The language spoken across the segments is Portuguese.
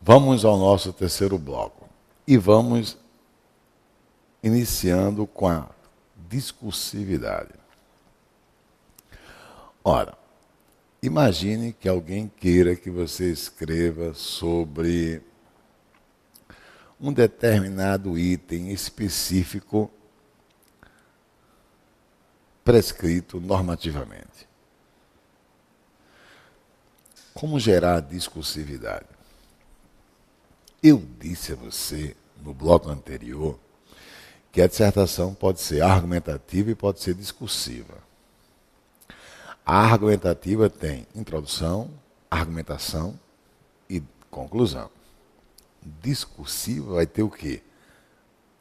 Vamos ao nosso terceiro bloco e vamos iniciando com a discursividade. Ora, imagine que alguém queira que você escreva sobre um determinado item específico prescrito normativamente. Como gerar discursividade? Eu disse a você, no bloco anterior, que a dissertação pode ser argumentativa e pode ser discursiva. A argumentativa tem introdução, argumentação e conclusão. Discursiva vai ter o quê?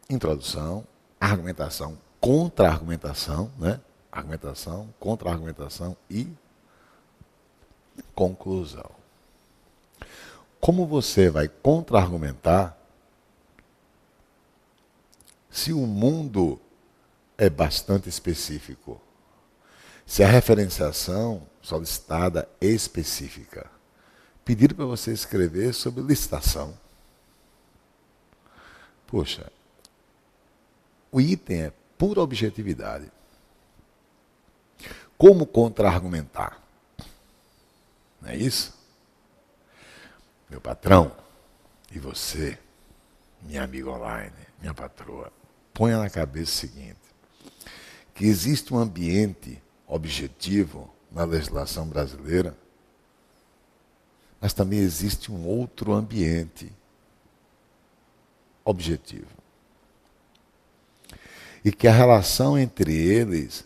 Introdução, argumentação, contra-argumentação, né? Argumentação, contra-argumentação e conclusão. Como você vai contra-argumentar se o mundo é bastante específico? Se a referenciação solicitada é específica? Pediram para você escrever sobre licitação. Poxa, o item é pura objetividade. Como contra-argumentar? Não é isso? Meu patrão e você, minha amiga online, minha patroa, ponha na cabeça o seguinte, que existe um ambiente objetivo na legislação brasileira, mas também existe um outro ambiente objetivo. E que a relação entre eles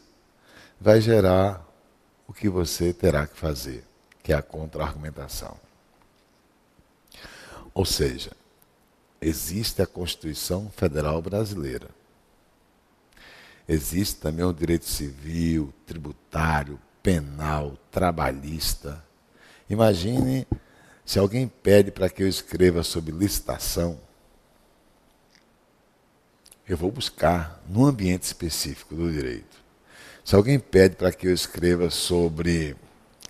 vai gerar o que você terá que fazer, que é a contra-argumentação. Ou seja, existe a Constituição Federal Brasileira. Existe também o direito civil, tributário, penal, trabalhista. Imagine se alguém pede para que eu escreva sobre licitação, eu vou buscar num ambiente específico do direito. Se alguém pede para que eu escreva sobre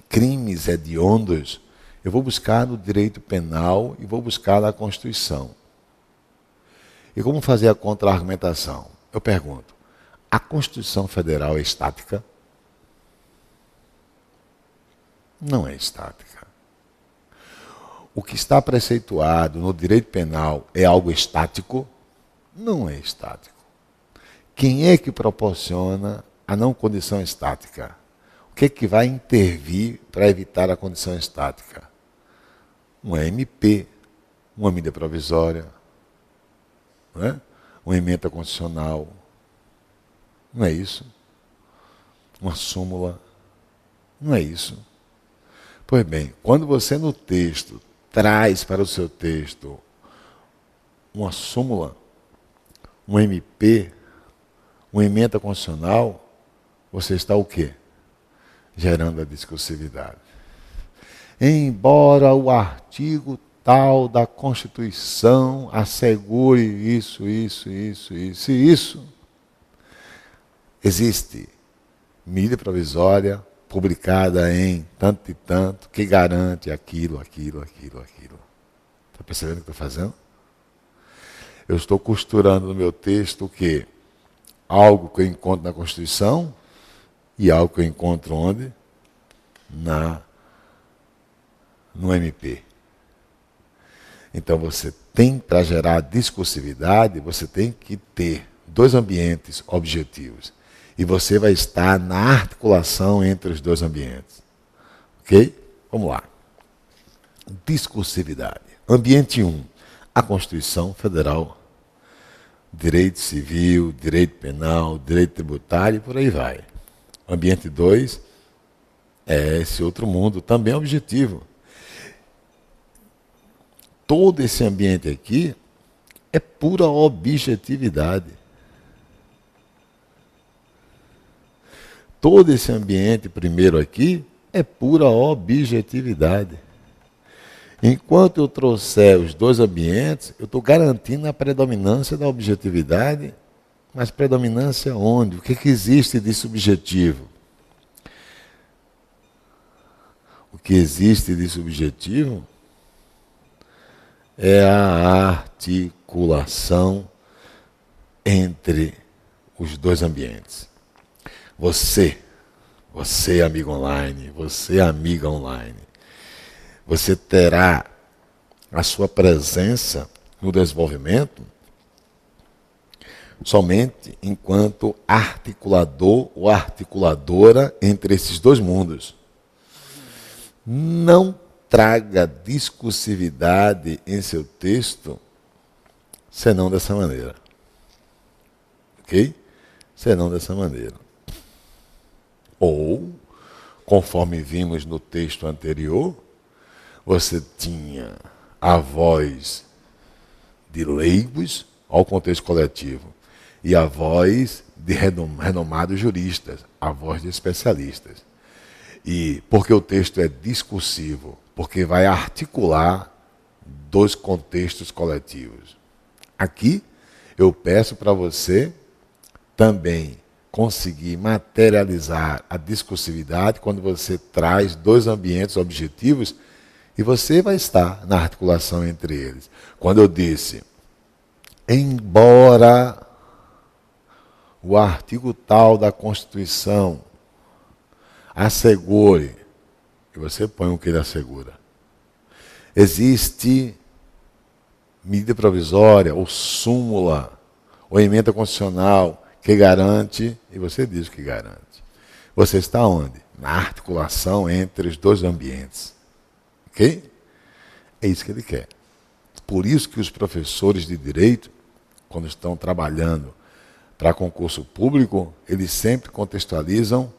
crimes hediondos, eu vou buscar no direito penal e vou buscar na Constituição. E como fazer a contra-argumentação? Eu pergunto, a Constituição Federal é estática? Não é estática. O que está preceituado no direito penal é algo estático? Não é estático. Quem é que proporciona a não condição estática? O que é que vai intervir para evitar a condição estática? Uma MP, uma medida provisória, não é? Uma emenda constitucional, não é isso? Uma súmula, não é isso? Pois bem, quando você no texto traz para o seu texto uma súmula, uma MP, uma emenda constitucional, você está o quê? Gerando a discursividade. Embora o artigo tal da Constituição assegure isso, existe medida provisória publicada em tanto e tanto que garante aquilo. Está percebendo o que eu estou fazendo? Eu estou costurando no meu texto o quê? Algo que eu encontro na Constituição e algo que eu encontro onde? No MP. Então você tem, para gerar discursividade, você tem que ter dois ambientes objetivos. E você vai estar na articulação entre os dois ambientes. Ok? Vamos lá. Discursividade. Ambiente 1. A Constituição Federal. Direito civil, direito penal, direito tributário e por aí vai. Ambiente 2 é esse outro mundo, também objetivo. Todo esse ambiente aqui é pura objetividade. Todo esse ambiente primeiro aqui é pura objetividade. Enquanto eu trouxer os dois ambientes, eu estou garantindo a predominância da objetividade, mas predominância onde? O que existe de subjetivo? O que existe de subjetivo é a articulação entre os dois ambientes. Você amigo online, você amiga online, você terá a sua presença no desenvolvimento somente enquanto articulador ou articuladora entre esses dois mundos. Não traga discursividade em seu texto senão dessa maneira. Ok? Senão dessa maneira. Ou, conforme vimos no texto anterior, você tinha a voz de leigos ao contexto coletivo e a voz de renomados juristas, a voz de especialistas. E porque o texto é discursivo, porque vai articular dois contextos coletivos. Aqui eu peço para você também conseguir materializar a discursividade quando você traz dois ambientes objetivos e você vai estar na articulação entre eles. Quando eu disse, embora o artigo tal da Constituição assegure, e você põe o que ele assegura, existe medida provisória, ou súmula, ou emenda constitucional que garante, e você diz que garante. Você está onde? Na articulação entre os dois ambientes. Ok? É isso que ele quer. Por isso que os professores de direito, quando estão trabalhando para concurso público, eles sempre contextualizam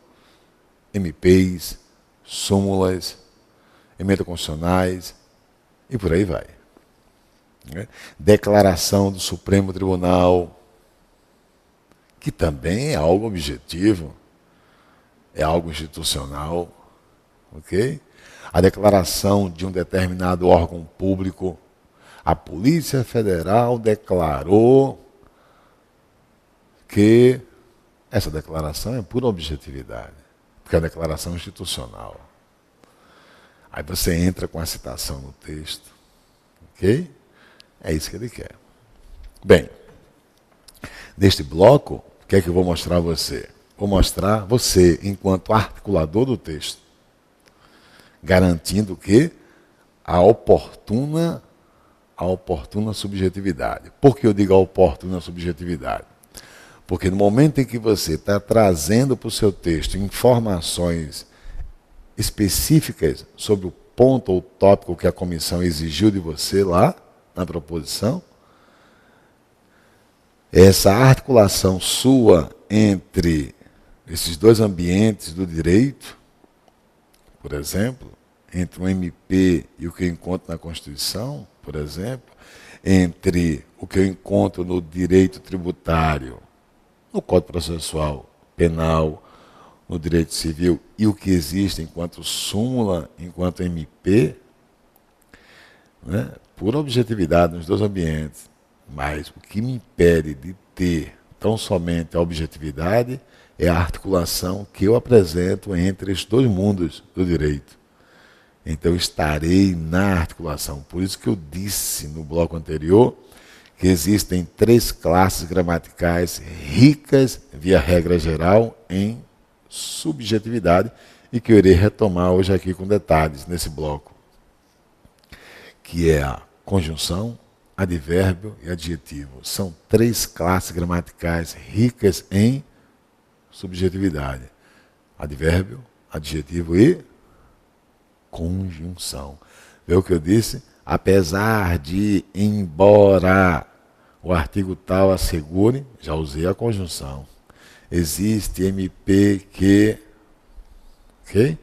MPs, súmulas, emendas constitucionais e por aí vai. Declaração do Supremo Tribunal, que também é algo objetivo, é algo institucional, ok? A declaração de um determinado órgão público, a Polícia Federal declarou que essa declaração é pura objetividade, porque é a declaração institucional. Aí você entra com a citação no texto, ok? É isso que ele quer. Bem, neste bloco, o que é que eu vou mostrar a você? Vou mostrar você enquanto articulador do texto, garantindo que a oportuna subjetividade. Por que eu digo a oportuna subjetividade? Porque no momento em que você está trazendo para o seu texto informações específicas sobre o ponto ou tópico que a comissão exigiu de você lá, na proposição, essa articulação sua entre esses dois ambientes do direito, por exemplo, entre o MP e o que eu encontro na Constituição, por exemplo, entre o que eu encontro no direito tributário, no Código Processual Penal, no direito civil e o que existe enquanto súmula, enquanto MP, né? Pura objetividade nos dois ambientes. Mas o que me impede de ter tão somente a objetividade é a articulação que eu apresento entre os dois mundos do direito. Então eu estarei na articulação. Por isso que eu disse no bloco anterior que existem 3 classes gramaticais ricas, via regra geral, em subjetividade e que eu irei retomar hoje aqui com detalhes nesse bloco, que é a conjunção, advérbio e adjetivo. São 3 classes gramaticais ricas em subjetividade. Advérbio, adjetivo e conjunção. Vê o que eu disse? Apesar de, embora o artigo tal assegure, já usei a conjunção. Existe MP que, ok?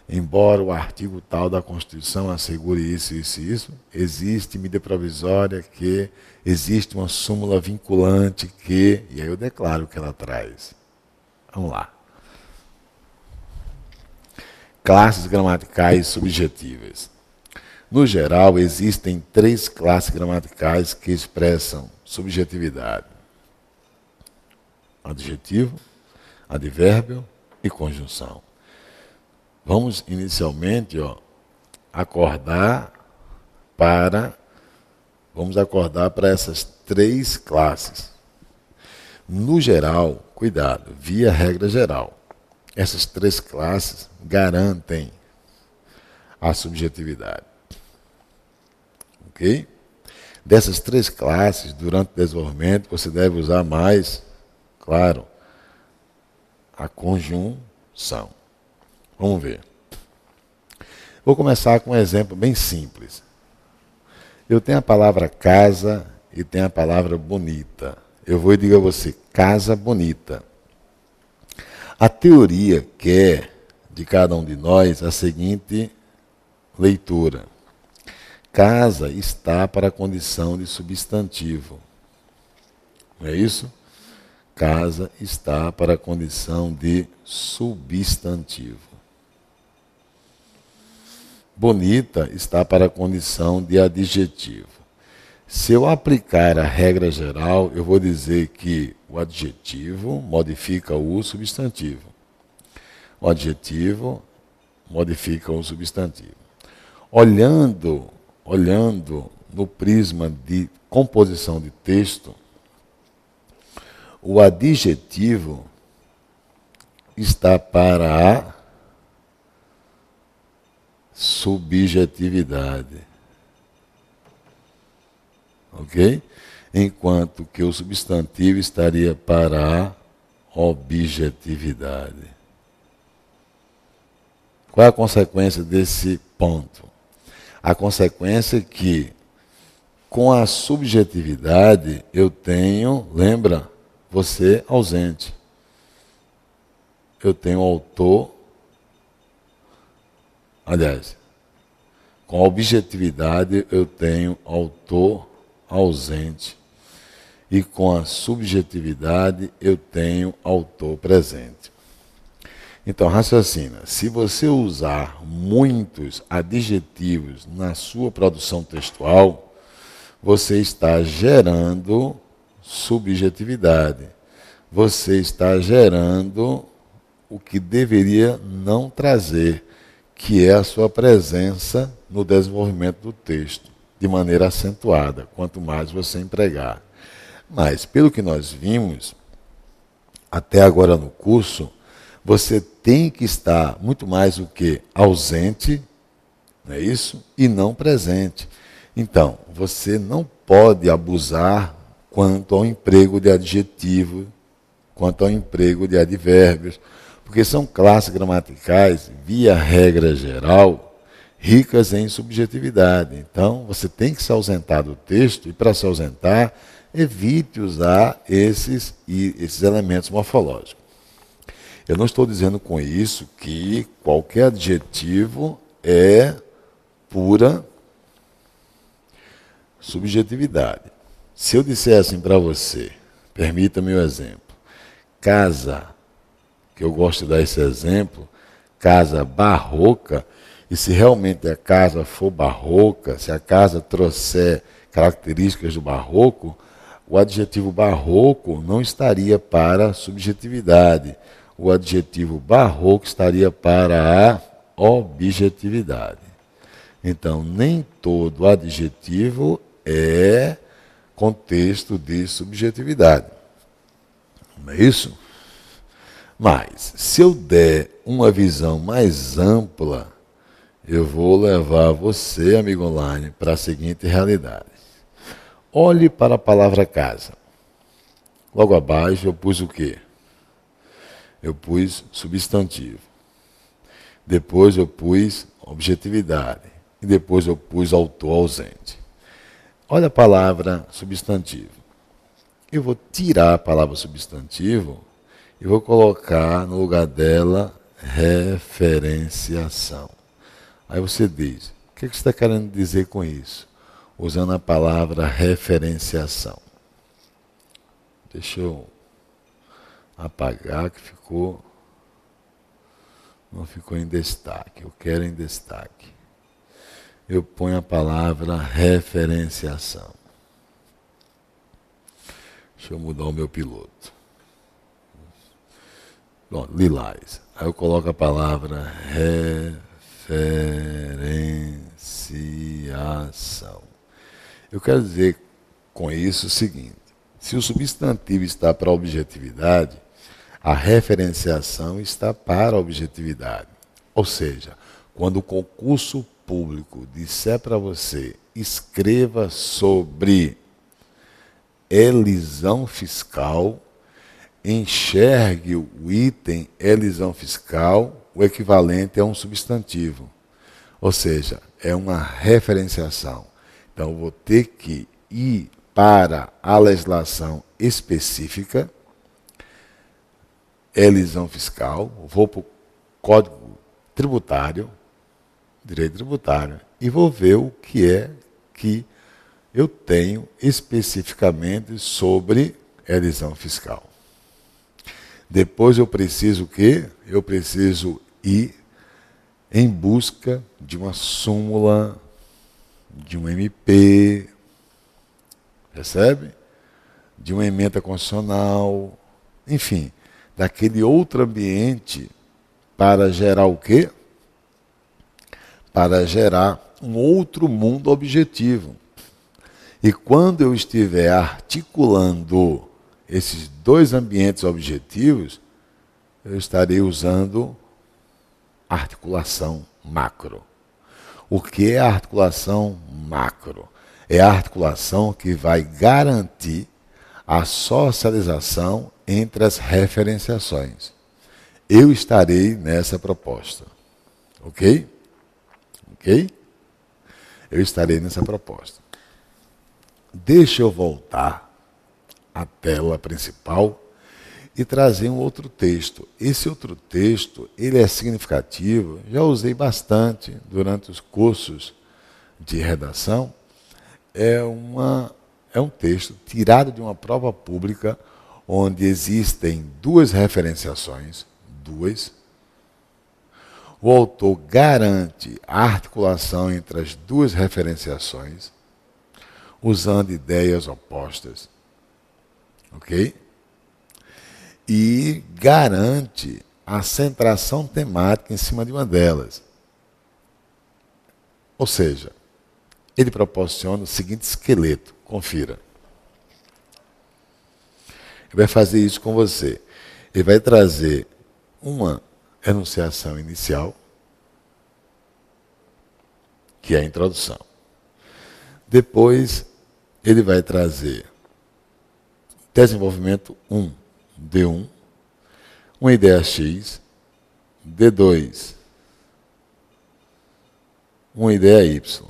Embora o artigo tal da Constituição assegure isso, isso e isso, existe medida provisória que, existe uma súmula vinculante que, e aí eu declaro o que ela traz. Vamos lá. Classes gramaticais subjetivas. No geral, existem 3 classes gramaticais que expressam subjetividade: adjetivo, advérbio e conjunção. Vamos inicialmente acordar para vamos acordar para essas 3 classes. No geral, cuidado, via regra geral, essas 3 classes garantem a subjetividade. Ok? Dessas 3 classes, durante o desenvolvimento, você deve usar mais, claro, a conjunção. Vamos ver. Vou começar com um exemplo bem simples. Eu tenho a palavra casa e tenho a palavra bonita. Eu vou e digo a você, casa bonita. A teoria quer, de cada um de nós, a seguinte leitura. Casa está para a condição de substantivo. Não é isso? Casa está para a condição de substantivo. Bonita está para a condição de adjetivo. Se eu aplicar a regra geral, eu vou dizer que o adjetivo modifica o substantivo. O adjetivo modifica o substantivo. Olhando no prisma de composição de texto, o adjetivo está para a subjetividade. Ok? Enquanto que o substantivo estaria para a objetividade. Qual é a consequência desse ponto? A consequência é que, com a subjetividade, eu tenho, lembra, você ausente. Eu tenho autor, aliás, com a objetividade eu tenho autor ausente. E com a subjetividade eu tenho autor presente. Então, raciocina, se você usar muitos adjetivos na sua produção textual, você está gerando subjetividade. Você está gerando o que deveria não trazer, que é a sua presença no desenvolvimento do texto, de maneira acentuada, quanto mais você empregar. Mas, pelo que nós vimos, até agora no curso, você tem que estar muito mais do que ausente, não é isso? E não presente. Então, você não pode abusar quanto ao emprego de adjetivo, quanto ao emprego de advérbios, porque são classes gramaticais, via regra geral, ricas em subjetividade. Então, você tem que se ausentar do texto, e para se ausentar, evite usar esses elementos morfológicos. Eu não estou dizendo com isso que qualquer adjetivo é pura subjetividade. Se eu disser assim para você, permita-me o exemplo, casa, que eu gosto de dar esse exemplo, casa barroca, e se realmente a casa for barroca, se a casa trouxer características do barroco, o adjetivo barroco não estaria para subjetividade. O adjetivo barroco estaria para a objetividade. Então, nem todo adjetivo é contexto de subjetividade. Não é isso? Mas, se eu der uma visão mais ampla, eu vou levar você, amigo online, para a seguinte realidade. Olhe para a palavra casa. Logo abaixo eu pus o quê? Eu pus substantivo. Depois eu pus objetividade. E depois eu pus autor ausente. Olha a palavra substantivo. Eu vou tirar a palavra substantivo e vou colocar no lugar dela referenciação. Aí você diz, o que você está querendo dizer com isso? Usando a palavra referenciação. Deixa eu apagar que não ficou em destaque. Eu quero em destaque. Eu ponho a palavra referenciação. Deixa eu mudar o meu piloto. Bom, lilás. Aí eu coloco a palavra referenciação. Eu quero dizer com isso o seguinte: se o substantivo está para a objetividade, a referenciação está para a objetividade. Ou seja, quando o concurso público disser para você, escreva sobre elisão fiscal, enxergue o item elisão fiscal, o equivalente a um substantivo. Ou seja, é uma referenciação. Então, eu vou ter que ir para a legislação específica, elisão fiscal, vou para o Código Tributário, Direito Tributário, e vou ver o que é que eu tenho especificamente sobre elisão fiscal. Depois eu preciso o quê? Eu preciso ir em busca de uma súmula, de um MP, percebe? De uma emenda constitucional, enfim, daquele outro ambiente para gerar o quê? Para gerar um outro mundo objetivo. E quando eu estiver articulando esses dois ambientes objetivos, eu estarei usando articulação macro. O que é a articulação macro? É a articulação que vai garantir a socialização entre as referenciações. Eu estarei nessa proposta. Ok? Ok? Eu estarei nessa proposta. Deixa eu voltar à tela principal e trazer um outro texto. Esse outro texto, ele é significativo, já usei bastante durante os cursos de redação. É um texto tirado de uma prova pública onde existem duas referenciações, duas. O autor garante a articulação entre as duas referenciações, usando ideias opostas. Ok? E garante a centração temática em cima de uma delas. Ou seja, ele proporciona o seguinte esqueleto, confira. Ele vai fazer isso com você. Ele vai trazer uma enunciação inicial, que é a introdução. Depois, ele vai trazer desenvolvimento 1, D1, uma ideia X, D2, uma ideia Y.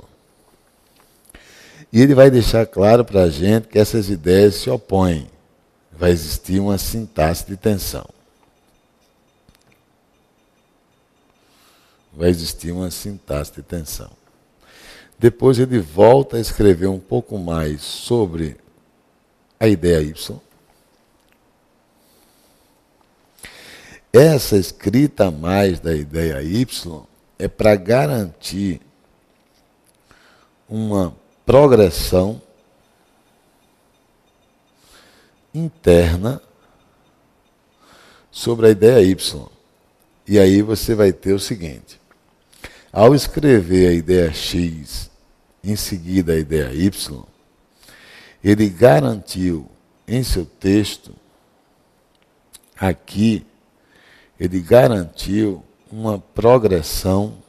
E ele vai deixar claro para a gente que essas ideias se opõem. Vai existir uma sintaxe de tensão. Vai existir uma sintaxe de tensão. Depois ele volta a escrever um pouco mais sobre a ideia Y. Essa escrita a mais da ideia Y é para garantir uma progressão interna sobre a ideia Y. E aí você vai ter o seguinte: ao escrever a ideia X, em seguida a ideia Y, ele garantiu em seu texto, aqui, ele garantiu uma progressão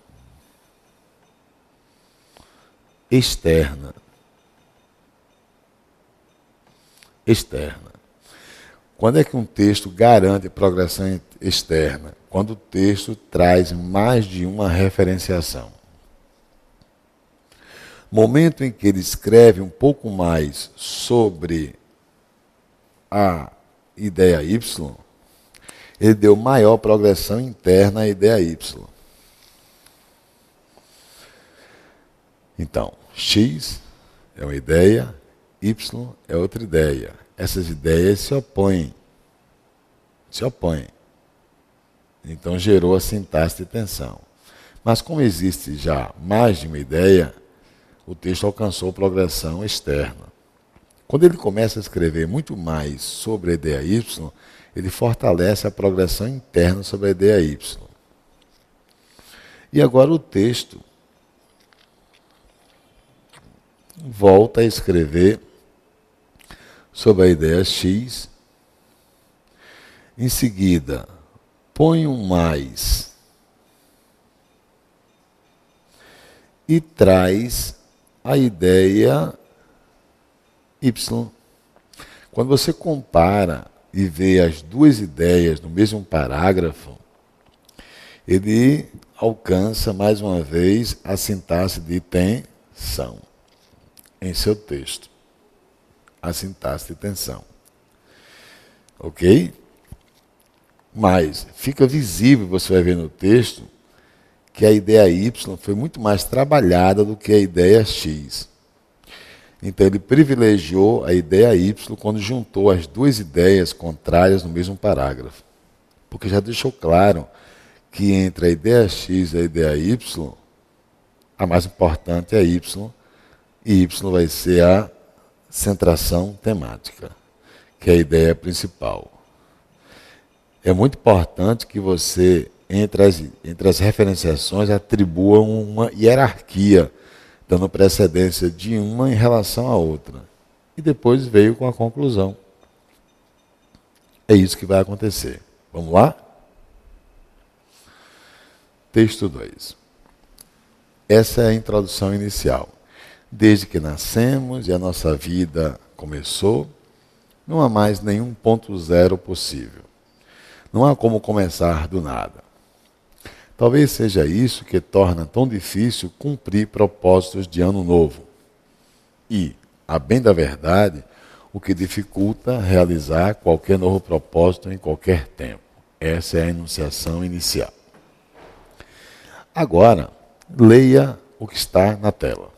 externa. Externa. Quando é que um texto garante progressão externa? Quando o texto traz mais de uma referenciação. Momento em que ele escreve um pouco mais sobre a ideia Y, ele deu maior progressão interna à ideia Y. Então, X é uma ideia, Y é outra ideia. Essas ideias se opõem. Se opõem. Então gerou a sintaxe de tensão. Mas como existe já mais de uma ideia, o texto alcançou progressão externa. Quando ele começa a escrever muito mais sobre a ideia Y, ele fortalece a progressão interna sobre a ideia Y. E agora o texto volta a escrever sobre a ideia X. Em seguida, põe um mais e traz a ideia Y. Quando você compara e vê as duas ideias no mesmo parágrafo, ele alcança mais uma vez a sintaxe de tensão em seu texto. A sintaxe de tensão. Ok? Mas fica visível, você vai ver no texto, que a ideia Y foi muito mais trabalhada do que a ideia X. Então ele privilegiou a ideia Y quando juntou as duas ideias contrárias no mesmo parágrafo. Porque já deixou claro que entre a ideia X e a ideia Y, a mais importante é a Y, e Y vai ser a centração temática, que é a ideia principal. É muito importante que você, entre as referenciações, atribua uma hierarquia, dando precedência de uma em relação à outra. E depois veio com a conclusão. É isso que vai acontecer. Vamos lá? Texto 2. Essa é a introdução inicial. Desde que nascemos e a nossa vida começou, não há mais nenhum ponto zero possível. Não há como começar do nada. Talvez seja isso que torna tão difícil cumprir propósitos de ano novo. E, a bem da verdade, o que dificulta realizar qualquer novo propósito em qualquer tempo. Essa é a enunciação inicial. Agora, leia o que está na tela.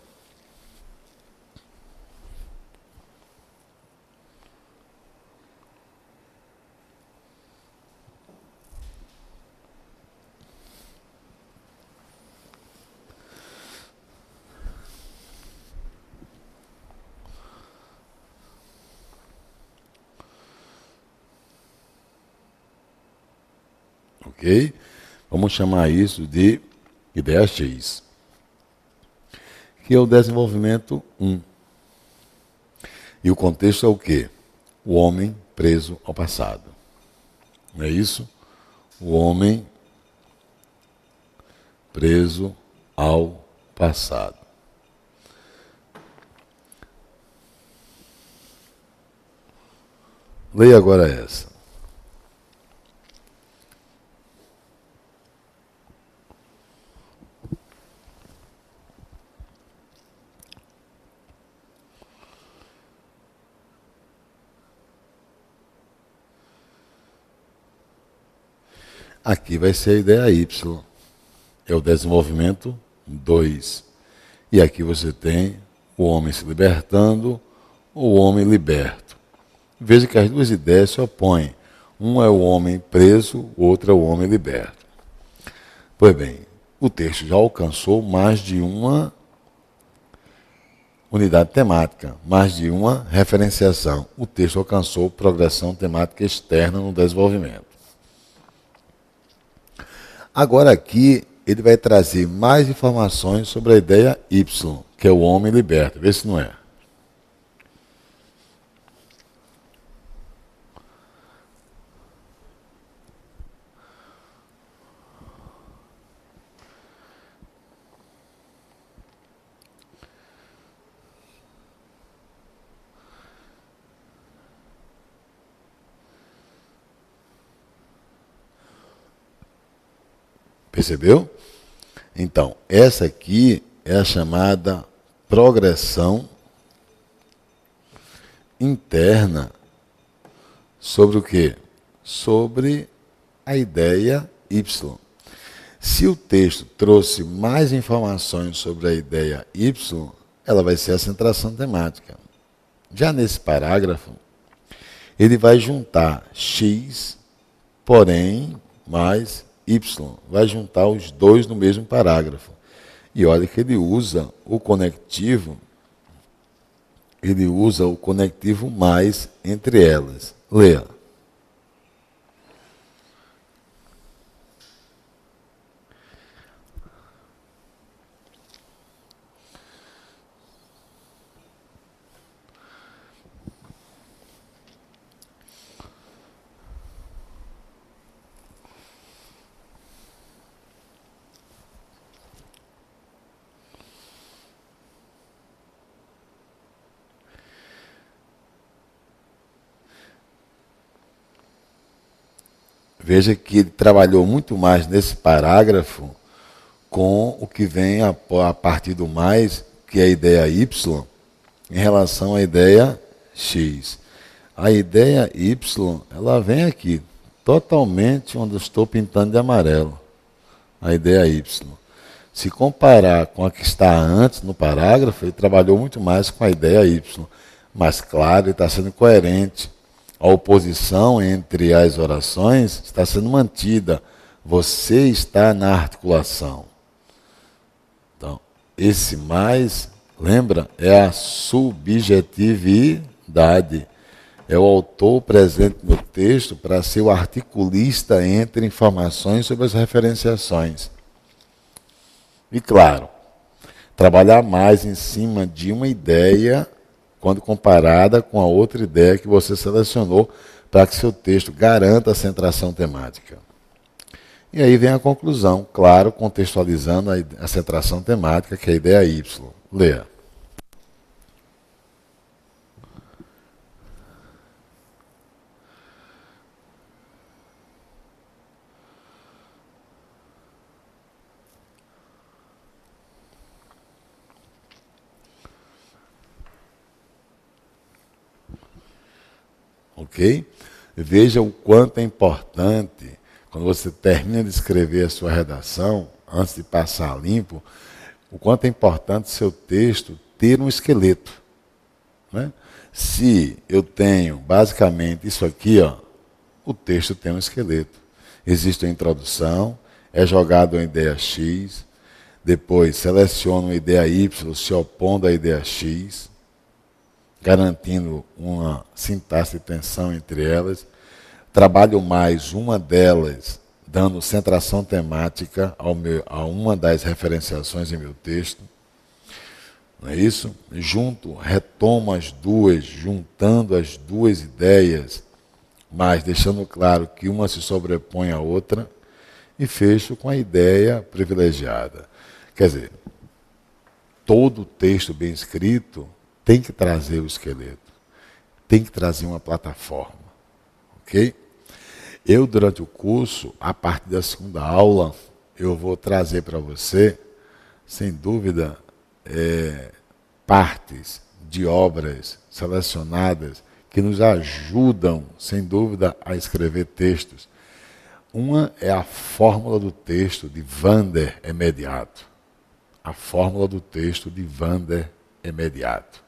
Ok? Vamos chamar isso de ideia X, que é o desenvolvimento 1. E o contexto é o quê? O homem preso ao passado. Não é isso? O homem preso ao passado. Leia agora essa. Aqui vai ser a ideia Y. É o desenvolvimento 2. E aqui você tem o homem se libertando, o homem liberto. Veja que as duas ideias se opõem. Um é o homem preso, o outro é o homem liberto. Pois bem, o texto já alcançou mais de uma unidade temática, mais de uma referenciação. O texto alcançou progressão temática externa no desenvolvimento. Agora aqui ele vai trazer mais informações sobre a ideia Y, que é o homem liberto. Vê se não é. Percebeu? Então, essa aqui é a chamada progressão interna sobre o quê? Sobre a ideia Y. Se o texto trouxe mais informações sobre a ideia Y, ela vai ser a centração temática. Já nesse parágrafo, ele vai juntar X, porém, mais Y. Vai juntar os dois no mesmo parágrafo. E olha que ele usa o conectivo mais entre elas. Leia. Veja que ele trabalhou muito mais nesse parágrafo com o que vem a partir do mais, que é a ideia Y, em relação à ideia X. A ideia Y, ela vem aqui, totalmente onde eu estou pintando de amarelo. A ideia Y. Se comparar com a que está antes no parágrafo, ele trabalhou muito mais com a ideia Y. Mas, claro, ele está sendo coerente. A oposição entre as orações está sendo mantida. Você está na articulação. Então, esse mais, lembra, é a subjetividade. É o autor presente no texto para ser o articulista entre informações sobre as referenciações. E claro, trabalhar mais em cima de uma ideia quando comparada com a outra ideia que você selecionou para que seu texto garanta a centração temática. E aí vem a conclusão, claro, contextualizando a centração temática, que é a ideia Y. Leia. Ok? Veja o quanto é importante, quando você termina de escrever a sua redação, antes de passar a limpo, o quanto é importante seu texto ter um esqueleto. Né? Se eu tenho basicamente isso aqui, ó, o texto tem um esqueleto. Existe a introdução, é jogado uma ideia X, depois seleciono uma ideia Y se opondo à ideia X, garantindo uma sintaxe de tensão entre elas. Trabalho mais uma delas, dando centração temática a uma das referenciações em meu texto. Não é isso? Retomo as duas, juntando as duas ideias, mas deixando claro que uma se sobrepõe à outra, e fecho com a ideia privilegiada. Quer dizer, todo texto bem escrito tem que trazer o esqueleto, tem que trazer uma plataforma, ok? Eu, durante o curso, a partir da segunda aula, eu vou trazer para você, sem dúvida, partes de obras selecionadas que nos ajudam, sem dúvida, a escrever textos. Uma é a fórmula do texto de Vander Emediato. A fórmula do texto de Vander Emediato.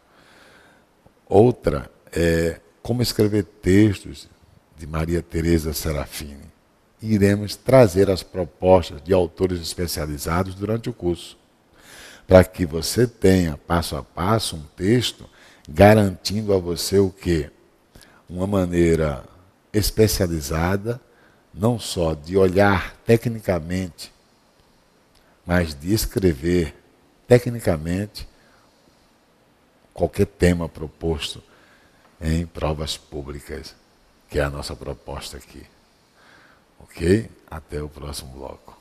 Outra é como escrever textos de Maria Teresa Serafini. Iremos trazer as propostas de autores especializados durante o curso, para que você tenha, passo a passo, um texto garantindo a você o quê? Uma maneira especializada, não só de olhar tecnicamente, mas de escrever tecnicamente qualquer tema proposto em provas públicas, que é a nossa proposta aqui. Ok? Até o próximo bloco.